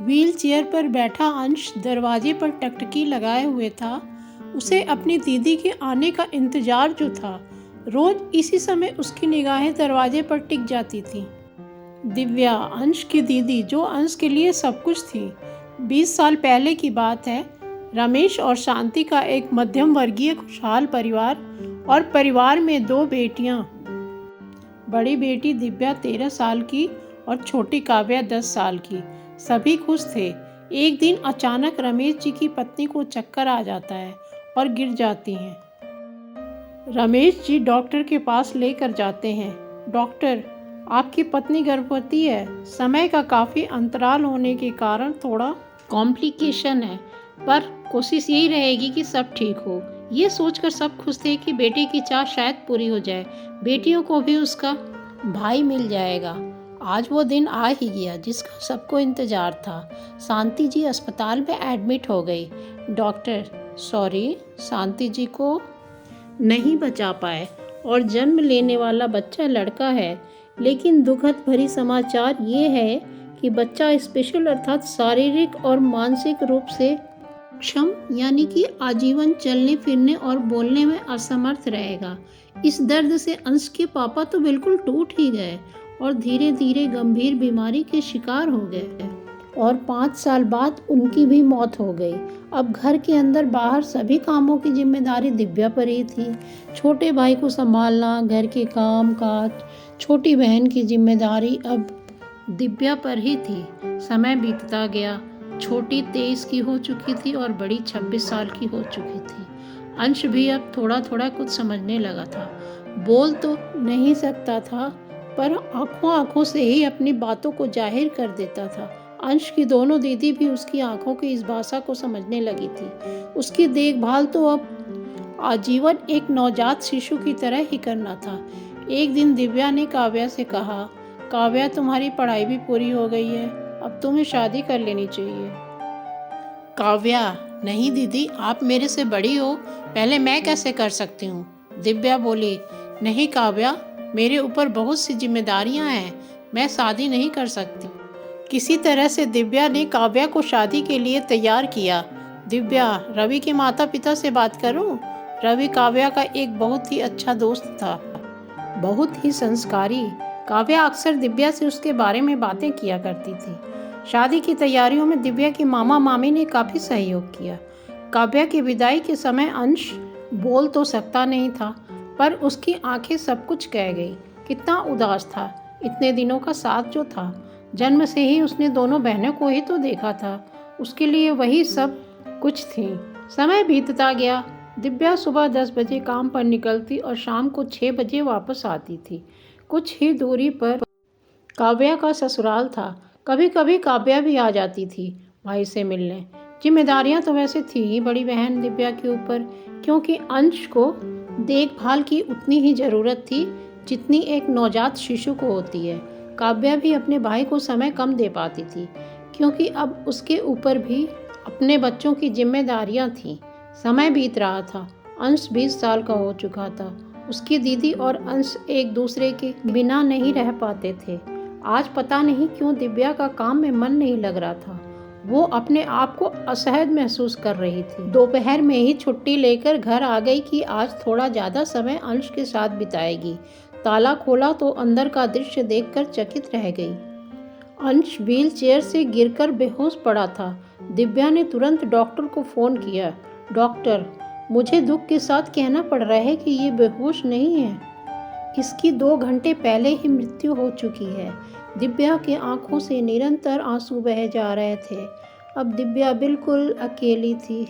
Wheel chair पर बैठा अंश दरवाजे पर टकटकी लगाए हुए था। उसे अपनी दीदी के आने का इंतजार जो था। रोज इसी समय उसकी निगाहें दरवाजे पर टिक जाती थी। दिव्या, अंश की दीदी, जो अंश के लिए सब कुछ थी। 20 साल पहले की बात है। रमेश और शांति का एक मध्यम वर्गीय खुशहाल परिवार, और परिवार में 2 बेटियां। बड़ी बेटी दिव्या 13 साल की और छोटी काव्या 10 साल की। सभी खुश थे। एक दिन अचानक रमेश जी की पत्नी को चक्कर आ जाता है और गिर जाती हैं। रमेश जी डॉक्टर के पास लेकर जाते हैं। डॉक्टर, आपकी पत्नी गर्भवती है। समय का काफ़ी अंतराल होने के कारण थोड़ा कॉम्प्लिकेशन है, पर कोशिश यही रहेगी कि सब ठीक हो। ये सोचकर सब खुश थे कि बेटे की चाह शायद पूरी हो जाए। बेटियों को भी उसका भाई मिल जाएगा। आज वो दिन आ ही गया जिसका सबको इंतजार था। शांति जी अस्पताल में एडमिट हो गई। डॉक्टर, सॉरी, शांति जी को नहीं बचा पाए और जन्म लेने वाला बच्चा लड़का है। लेकिन दुखद भरी समाचार ये है कि बच्चा स्पेशल अर्थात शारीरिक और मानसिक रूप से क्षम, यानी कि आजीवन चलने फिरने और बोलने में असमर्थ रहेगा। इस दर्द से अंश के पापा तो बिल्कुल टूट ही गए और धीरे धीरे गंभीर बीमारी के शिकार हो गए और 5 साल बाद उनकी भी मौत हो गई। अब घर के अंदर बाहर सभी कामों की जिम्मेदारी दिव्या पर ही थी। छोटे भाई को संभालना, घर के काम काज, छोटी बहन की जिम्मेदारी अब दिव्या पर ही थी। समय बीतता गया। छोटी 23 की हो चुकी थी और बड़ी 26 साल की हो चुकी थी। अंश भी अब थोड़ा थोड़ा कुछ समझने लगा था। बोल तो नहीं सकता था, पर आंखों आंखों से ही अपनी बातों को जाहिर कर देता था। अंश की दोनों दीदी भी उसकी आंखों की इस भाषा को समझने लगी थी। उसकी देखभाल तो अब आजीवन एक नवजात शिशु की तरह ही करना था। एक दिन दिव्या ने काव्या से कहा, काव्या, तुम्हारी पढ़ाई भी पूरी हो गई है, अब तुम्हें शादी कर लेनी चाहिए। काव्या, नहीं दीदी, आप मेरे से बड़ी हो, पहले मैं कैसे कर सकती हूँ। दिव्या बोली, नहीं काव्या, मेरे ऊपर बहुत सी जिम्मेदारियाँ हैं, मैं शादी नहीं कर सकती। किसी तरह से दिव्या ने काव्या को शादी के लिए तैयार किया। दिव्या, रवि के माता पिता से बात करूं? रवि काव्या का एक बहुत ही अच्छा दोस्त था, बहुत ही संस्कारी। काव्या अक्सर दिव्या से उसके बारे में बातें किया करती थी। शादी की तैयारियों में दिव्या के मामा मामी ने काफ़ी सहयोग किया। काव्या की विदाई के समय अंश बोल तो सकता नहीं था, पर उसकी आंखें सब कुछ कह गई। कितना उदास था। इतने दिनों का साथ जो था, जन्म से ही उसने दोनों बहनों को ही तो देखा था। उसके लिए वही सब कुछ थी। समय बीतता गया। दिव्या सुबह 10 बजे काम पर निकलती और शाम को 6 बजे वापस आती थी। कुछ ही दूरी पर काव्या का ससुराल था। कभी कभी काव्या भी आ जाती थी भाई से मिलने। जिम्मेदारियां तो वैसे थी ही बड़ी बहन दिव्या के ऊपर, क्योंकि अंश को देखभाल की उतनी ही ज़रूरत थी जितनी एक नवजात शिशु को होती है। काव्या भी अपने भाई को समय कम दे पाती थी, क्योंकि अब उसके ऊपर भी अपने बच्चों की जिम्मेदारियां थीं। समय बीत रहा था। अंश 20 साल का हो चुका था। उसकी दीदी और अंश एक दूसरे के बिना नहीं रह पाते थे। आज पता नहीं क्यों दिव्या का काम में मन नहीं लग रहा था। वो अपने आप को असहज महसूस कर रही थी। दोपहर में ही छुट्टी लेकर घर आ गई कि आज थोड़ा ज़्यादा समय अंश के साथ बिताएगी। ताला खोला तो अंदर का दृश्य देखकर चकित रह गई। अंश व्हील चेयर से गिरकर बेहोश पड़ा था। दिव्या ने तुरंत डॉक्टर को फ़ोन किया। डॉक्टर, मुझे दुख के साथ कहना पड़ रहा है कि ये बेहोश नहीं है। इसकी 2 घंटे पहले ही मृत्यु हो चुकी है। दिव्या के आंखों से निरंतर आंसू बह जा रहे थे। अब दिव्या बिल्कुल अकेली थी।